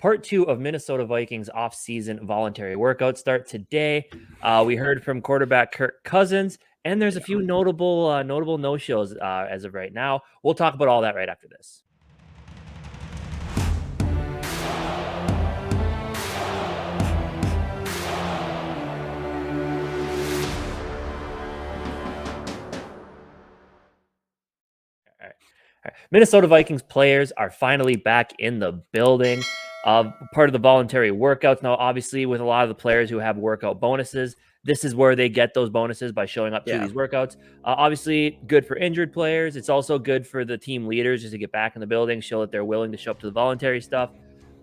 Part 2 of Minnesota Vikings off-season voluntary workouts start today. We heard from quarterback Kirk Cousins, and there's a few notable no-shows as of right now. We'll talk about all that right after this. All right. Minnesota Vikings players are finally back in the building. Part of the voluntary workouts. Now, obviously, with a lot of the players who have workout bonuses, this is where they get those bonuses by showing up to these workouts. Obviously, good for injured players. It's also good for the team leaders just to get back in the building, show that they're willing to show up to the voluntary stuff.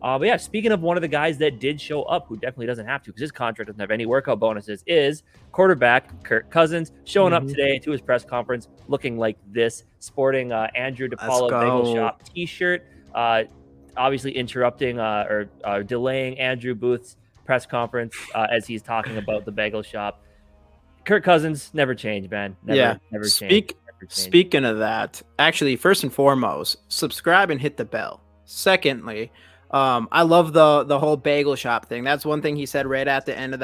But yeah, speaking of one of the guys that did show up, who definitely doesn't have to because his contract doesn't have any workout bonuses, is quarterback Kirk Cousins, showing up today to his press conference looking like this, sporting Andrew DePaula Bagel Shop t-shirt, obviously interrupting or delaying Andrew Booth's press conference as he's talking about the bagel shop. Kirk Cousins never changed, man. Never changed. Speaking of that, actually, first and foremost, subscribe and hit the bell. Secondly, I love the whole bagel shop thing. That's one thing he said right at the end of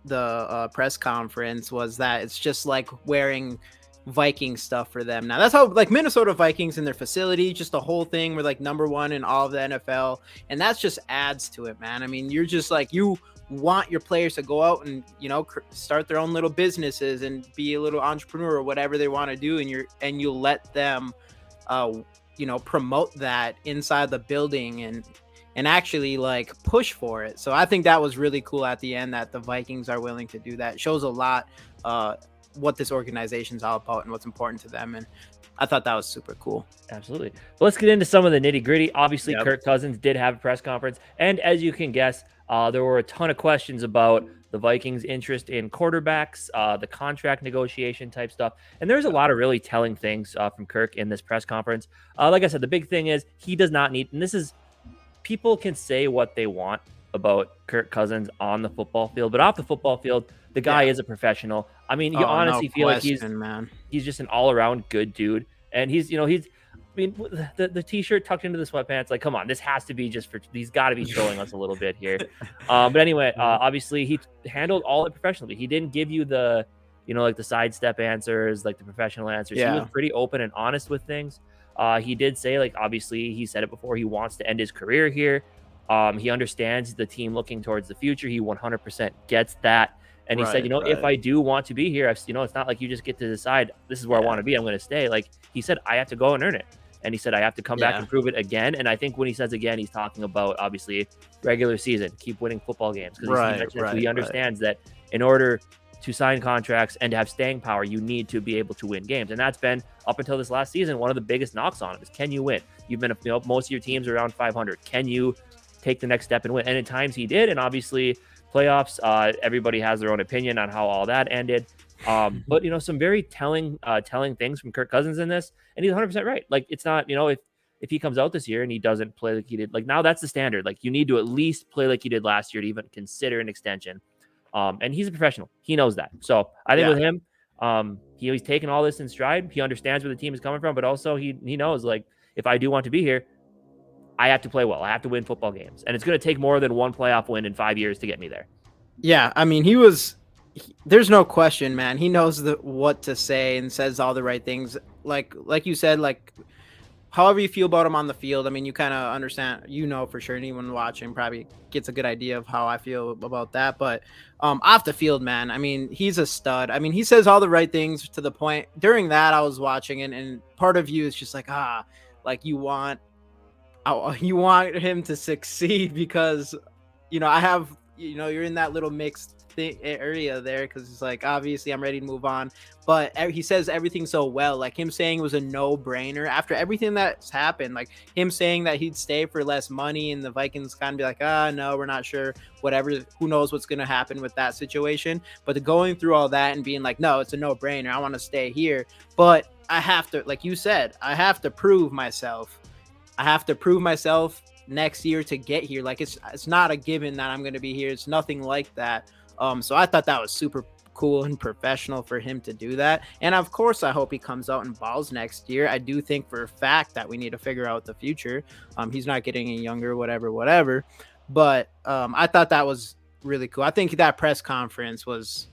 the press conference, was that it's just like wearing Viking stuff for them. Now that's how, like, Minnesota Vikings in their facility, just the whole thing, we're like number one in all of the NFL, and that's just adds to it, man. I mean, you're just like, you want your players to go out and, you know, start their own little businesses and be a little entrepreneur or whatever they want to do, and you let them promote that inside the building and actually like push for it. So I think that was really cool at the end that the Vikings are willing to do that. It shows a lot what this organization is all about and what's important to them. And I thought that was super cool. Absolutely. Well, let's get into some of the nitty gritty. Obviously, Kirk Cousins did have a press conference. And as you can guess, there were a ton of questions about the Vikings' interest in quarterbacks, the contract negotiation type stuff. And there's a lot of really telling things from Kirk in this press conference. Like I said, the big thing is he does not need, and this is, people can say what they want about Kirk Cousins on the football field, but off the football field, the guy is a professional. I mean, you honestly feel like he's just an all-around good dude. And he's the t-shirt tucked into the sweatpants, like, come on, this has to be just for, he's got to be showing us a little bit here. But anyway, obviously he handled all it professionally. He didn't give you the, like the sidestep answers, like the professional answers. He was pretty open and honest with things. He did say, like, obviously he said it before, he wants to end his career here. He understands the team looking towards the future. He 100% gets that. And he said, if I do want to be here, it's not like you just get to decide this is where I want to be, I'm going to stay. Like he said, I have to go and earn it. And he said, I have to come back and prove it again. And I think when he says again, he's talking about, obviously, regular season, keep winning football games. Because he understands that in order to sign contracts and to have staying power, you need to be able to win games. And that's been, up until this last season, one of the biggest knocks on him is, can you win? You've been, most of your teams are around 500. Can you take the next step and win? And at times he did. And obviously playoffs, everybody has their own opinion on how all that ended. But, some very telling things from Kirk Cousins in this. And he's 100% right. Like, it's not, if he comes out this year and he doesn't play like he did, like, now that's the standard. Like, you need to at least play like he did last year to even consider an extension. And he's a professional. He knows that. So I think with him, he's taken all this in stride. He understands where the team is coming from, but also he knows, like, if I do want to be here, I have to play well. I have to win football games. And it's going to take more than one playoff win in 5 years to get me there. Yeah, I mean, there's no question, man. He knows what to say and says all the right things. Like you said, like, however you feel about him on the field, I mean, you kind of understand, for sure. Anyone watching probably gets a good idea of how I feel about that. But off the field, man, I mean, he's a stud. I mean, he says all the right things to the point. During that, I was watching and part of you is just like, like you want him to succeed because, I have, you're in that little mixed area there because it's like, obviously I'm ready to move on, but he says everything so well. Like, him saying it was a no-brainer after everything that's happened, like him saying that he'd stay for less money and the Vikings kind of be like, no, we're not sure, whatever, who knows what's going to happen with that situation. But going through all that and being like, no, it's a no-brainer, I want to stay here, but I have to, like you said, I have to prove myself next year to get here. Like, it's not a given that I'm going to be here. It's nothing like that. So I thought that was super cool and professional for him to do that. And of course, I hope he comes out and balls next year. I do think for a fact that we need to figure out the future. He's not getting any younger, whatever. But I thought that was really cool. I think that press conference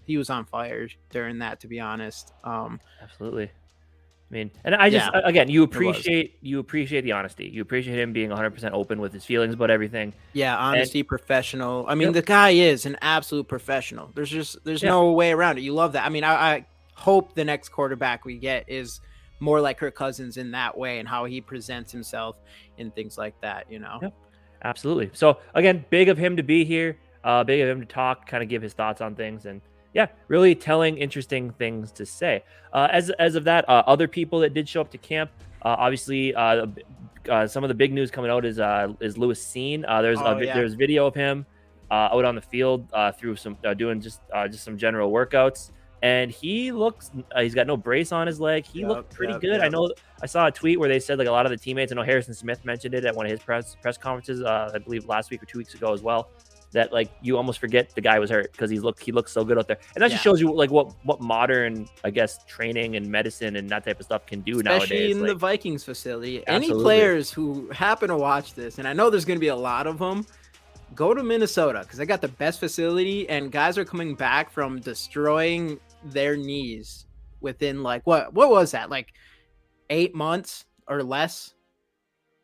he was on fire during that, to be honest. Absolutely. I mean, and I just again, you appreciate the honesty. You appreciate him being 100% open with his feelings about everything. Yeah, honesty, professional. I mean, the guy is an absolute professional. There's no way around it. You love that. I mean, I hope the next quarterback we get is more like Kirk Cousins in that way and how he presents himself and things like that, you know. Yep. Absolutely. So again, big of him to be here. Big of him to talk, kind of give his thoughts on things, and yeah, really telling interesting things to say. As of that, other people that did show up to camp, obviously, some of the big news coming out is Lewis Seen. There's video of him out on the field through some doing just some general workouts, and he looks he's got no brace on his leg. He looked pretty good. I know I saw a tweet where they said like a lot of the teammates. I know Harrison Smith mentioned it at one of his press conferences, I believe last week or 2 weeks ago as well. That like you almost forget the guy was hurt because he looks so good out there, and that just shows you like what modern, I guess, training and medicine and that type of stuff can do nowadays. Especially in the Vikings facility. Absolutely. Any players who happen to watch this, and I know there's going to be a lot of them, go to Minnesota because they got the best facility, and guys are coming back from destroying their knees within like what was that, like 8 months or less.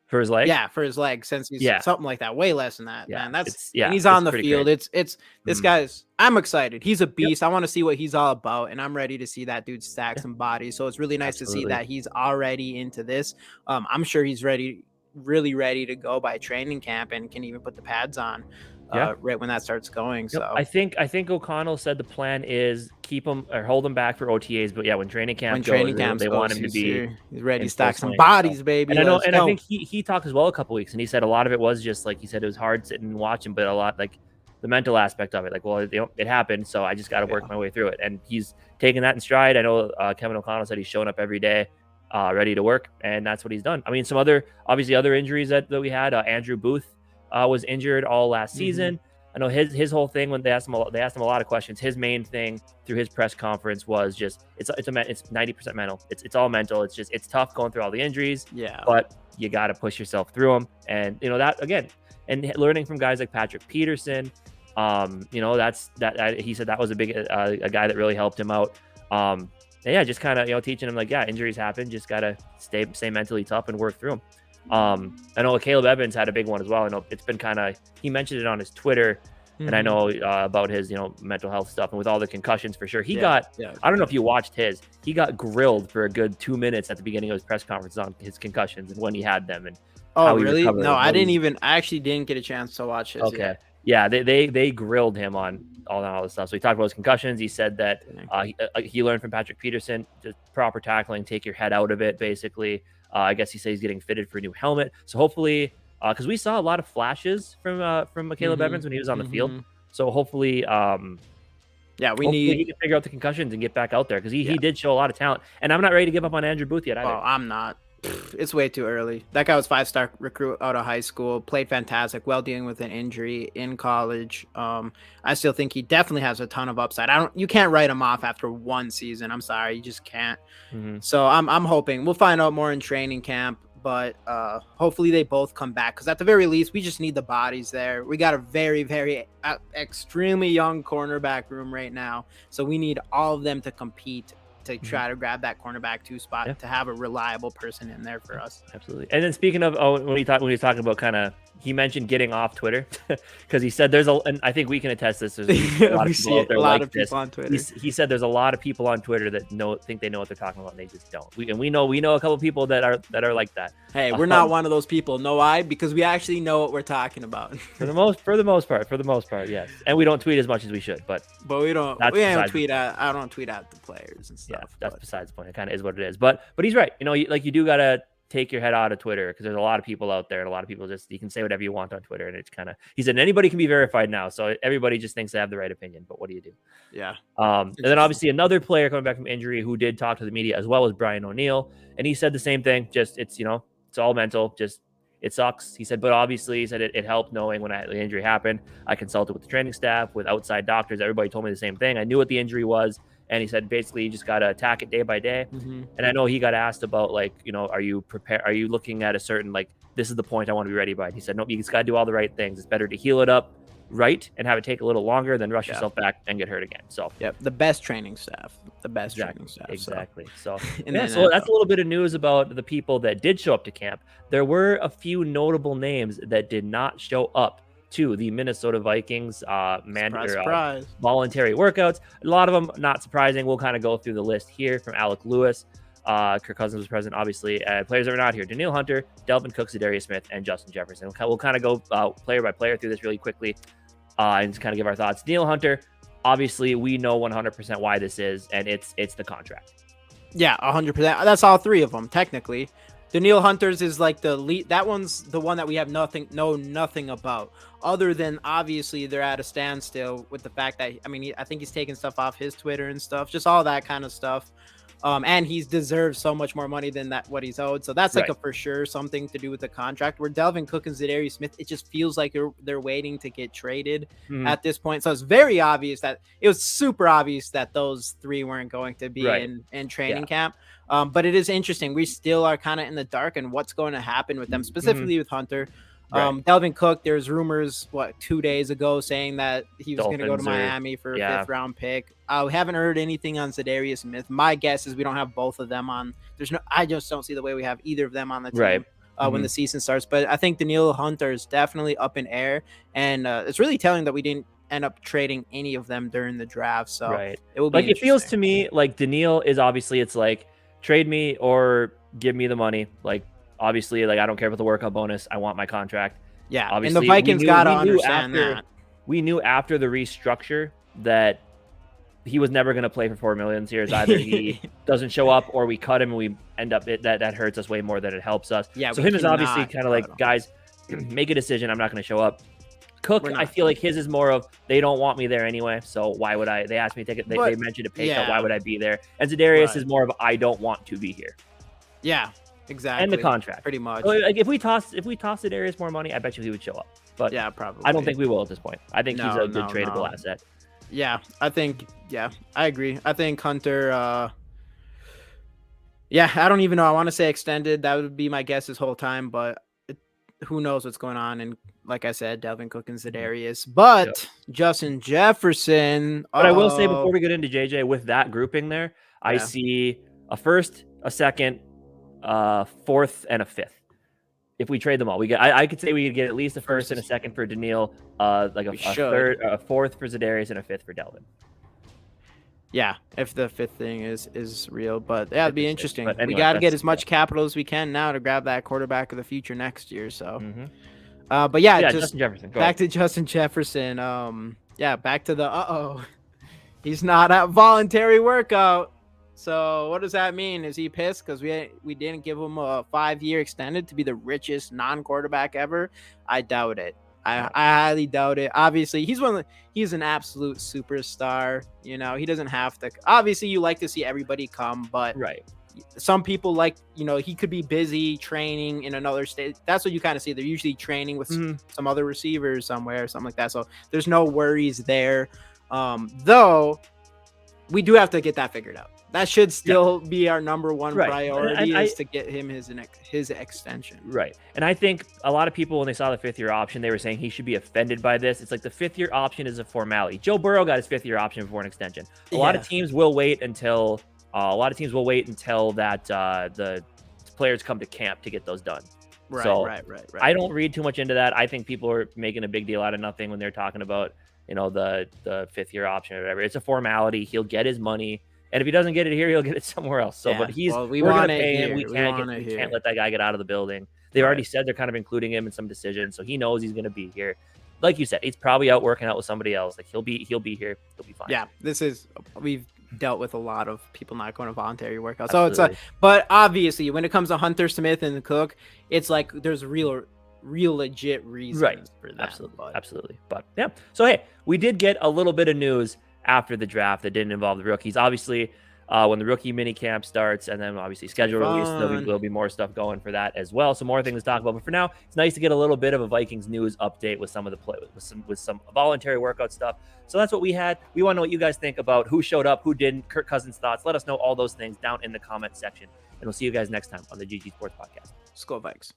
For his leg? Yeah, for his leg, since he's something like that, way less than that, man. And he's on the field. Great. This guy's. I'm excited. He's a beast. I want to see what he's all about, and I'm ready to see that dude stack some bodies. So it's really nice to see that he's already into this. I'm sure he's really ready to go by training camp, and can even put the pads on. Right when that starts going. So I think O'Connell said the plan is keep him or hold him back for OTAs, but when training camp goes, they want him to be he's ready to stack some bodies, baby. And I think he talked as well a couple weeks, and he said a lot of it was just like he said it was hard sitting and watching, but a lot like the mental aspect of it, like it happened, so I just got to work my way through it, and he's taking that in stride. I know Kevin O'Connell said he's showing up every day, ready to work, and that's what he's done. I mean, some other injuries that we had. Andrew Booth was injured all last season. I know his whole thing when they asked him a lot of questions. His main thing through his press conference was just it's 90% mental. It's all mental. It's tough going through all the injuries. Yeah, but you got to push yourself through them, and that again, and learning from guys like Patrick Peterson. He said that was a big a guy that really helped him out. Just kind of teaching him like injuries happen. Just gotta stay mentally tough and work through them. I know Caleb Evans had a big one as well. I know it's been he mentioned it on his Twitter, and I know about his mental health stuff, and with all the concussions for sure. I don't know if you watched he got grilled for a good 2 minutes at the beginning of his press conference on his concussions and when he had them. And really? No, I actually didn't get a chance to watch his. Okay. Yeah, they grilled him on all this stuff. So he talked about his concussions. He said that he learned from Patrick Peterson, just proper tackling, take your head out of it, basically. I guess he says he's getting fitted for a new helmet. So hopefully, because we saw a lot of flashes from Caleb Evans when he was on the field. So hopefully, he can figure out the concussions and get back out there because he did show a lot of talent. And I'm not ready to give up on Andrew Booth yet either. Oh, I'm not. It's way too early. That guy was 5-star recruit out of high school, played fantastic, while dealing with an injury in college. I still think he definitely has a ton of upside. You can't write him off after one season. I'm sorry, you just can't. So I'm hoping we'll find out more in training camp, but hopefully they both come back because at the very least we just need the bodies there. We got a very, very extremely young cornerback room right now, so we need all of them to compete to try to grab that cornerback 2 spot to have a reliable person in there for us. Absolutely. And then speaking of when he was talking about he mentioned getting off Twitter because he said and I think we can attest this. There's a lot of people out there like this. On Twitter. He said there's a lot of people on Twitter that think they know what they're talking about and they just don't. We know a couple of people that are like that. Hey, we're not one of those people. Know why? Because we actually know what we're talking about. for the most part, yes. And we don't tweet as much as we should, but we don't. I don't tweet at the players and stuff. Yeah, that's besides the point. It kind of is what it is. But he's right. You do gotta take your head out of Twitter because there's a lot of people out there, and a lot of people you can say whatever you want on Twitter, and it's kind of. He said anybody can be verified now, so everybody just thinks they have the right opinion. But what do you do? Yeah. And then obviously another player coming back from injury who did talk to the media as well as Brian O'Neill, and he said the same thing. Just it's all mental. Just It sucks. He said, but obviously, he said it helped knowing when the injury happened. I consulted with the training staff, with outside doctors. Everybody told me the same thing. I knew what the injury was. And he said, basically, you just got to attack it day by day. Mm-hmm. And I know he got asked about, like, are you prepared? Are you looking at a certain, like, this is the point I want to be ready by? And he said, no, you just got to do all the right things. It's better to heal it up right and have it take a little longer than rush yourself back and get hurt again. So the best training staff, exactly. So so that's a little bit of news about the people that did show up to camp. There were a few notable names that did not show up to the Minnesota Vikings voluntary workouts. A lot of them not surprising. We'll kind of go through the list here from Alec Lewis. Kirk Cousins was present, obviously. Players that are not here: Danielle Hunter, Dalvin Cook, Za'Darius Smith, and Justin Jefferson. We'll kind of go player by player through this really quickly and just kind of give our thoughts. Danielle Hunter, obviously, we know 100% why this is, and it's the contract. Yeah, 100%. That's all three of them, technically. Danielle Hunter's is like the lead. That one's the one that we have nothing about, other than obviously they're at a standstill with the fact that, I think he's taking stuff off his Twitter and stuff, just all that kind of stuff. And he's deserves so much more money than what he's owed. So that's like a for sure something to do with the contract. Where Dalvin Cook and Za'Darius Smith, it just feels like they're waiting to get traded at this point. So it's very obvious it was super obvious that those three weren't going to be in training camp. But it is interesting. We still are kind of in the dark and what's going to happen with them, specifically with Hunter. Dalvin Cook, there's rumors 2 days ago saying that he was going to go to Miami for a 5th round pick. We haven't heard anything on Za'Darius Smith. My guess is we don't have both of them on. I just don't see the way we have either of them on the team when the season starts. But I think Danielle Hunter is definitely up in air, and it's really telling that we didn't end up trading any of them during the draft. So it will be it feels to me like Danielle is obviously, it's like trade me or give me the money. Like, obviously, like, I don't care about the workout bonus. I want my contract. Yeah, obviously, and the Vikings got to understand that. We knew after the restructure that he was never going to play for $4 million this year. Either he doesn't show up or we cut him and we end up that hurts us way more than it helps us. Yeah, so him is obviously kind of like, guys, make a decision. I'm not going to show up. Cook, I feel like his is more of, they don't want me there anyway, so why would I? They asked me to take it. They mentioned a pay cut. Why would I be there? And Za'Darius is more of, I don't want to be here. Yeah, exactly. And the contract, pretty much. So, like, if we toss Za'Darius more money, I bet you he would show up. But yeah, probably. I don't think we will at this point. I think he's a good tradable asset. Yeah, I think. Yeah, I agree. I think Hunter. I don't even know. I want to say extended. That would be my guess this whole time, but who knows what's going on? And like I said, Dalvin Cook and Za'Darius, but Justin Jefferson. But I will say before we get into JJ, with that grouping there, I see a first, a second, fourth, and a fifth. If we trade them all, I could say we could get at least a first and a second for Danielle, like a third, a fourth for Za'Darius, and a fifth for Dalvin. Yeah, if the fifth thing is real, but it'd be interesting. Anyway, we got to get as much capital as we can now to grab that quarterback of the future next year. So, but just Justin Jefferson. Back to Justin Jefferson. Back to the he's not at voluntary workout. So what does that mean? Is he pissed because we didn't give him a 5-year extended to be the richest non-quarterback ever? I doubt it. I highly doubt it. Obviously, he's an absolute superstar. He doesn't have to. Obviously, you like to see everybody come, but some people like, he could be busy training in another state. That's what you kind of see. They're usually training with some other receivers somewhere or something like that. So there's no worries there. Though we do have to get that figured out. That should still be our number one priority, is to get him his extension. Right. And I think a lot of people, when they saw the 5th-year option, they were saying he should be offended by this. It's like the 5th-year option is a formality. Joe Burrow got his 5th-year option before an extension. A lot of teams will wait until that the players come to camp to get those done. Right. I don't read too much into that. I think people are making a big deal out of nothing when they're talking about, the 5th-year option or whatever. It's a formality. He'll get his money. And if he doesn't get it here, he'll get it somewhere else. So, but we're going to pay him. We can't let that guy get out of the building. They've already said they're kind of including him in some decisions, so he knows he's going to be here. Like you said, he's probably out working out with somebody else. Like he'll be here. He'll be fine. Yeah, we've dealt with a lot of people not going to voluntary workouts. Absolutely. So but obviously when it comes to Hunter, Smith, and Cook, it's like there's real legit reasons for that. Absolutely. But so hey, we did get a little bit of news after the draft that didn't involve the rookies. Obviously, when the rookie mini camp starts, and then obviously schedule release. There'll be more stuff going for that as well. So more things to talk about. But for now, it's nice to get a little bit of a Vikings news update with some of the play with some voluntary workout stuff. So that's what we had. We want to know what you guys think about who showed up, who didn't, Kirk Cousins thoughts. Let us know all those things down in the comment section. And we'll see you guys next time on the GG Sports Podcast. Skol Vikes.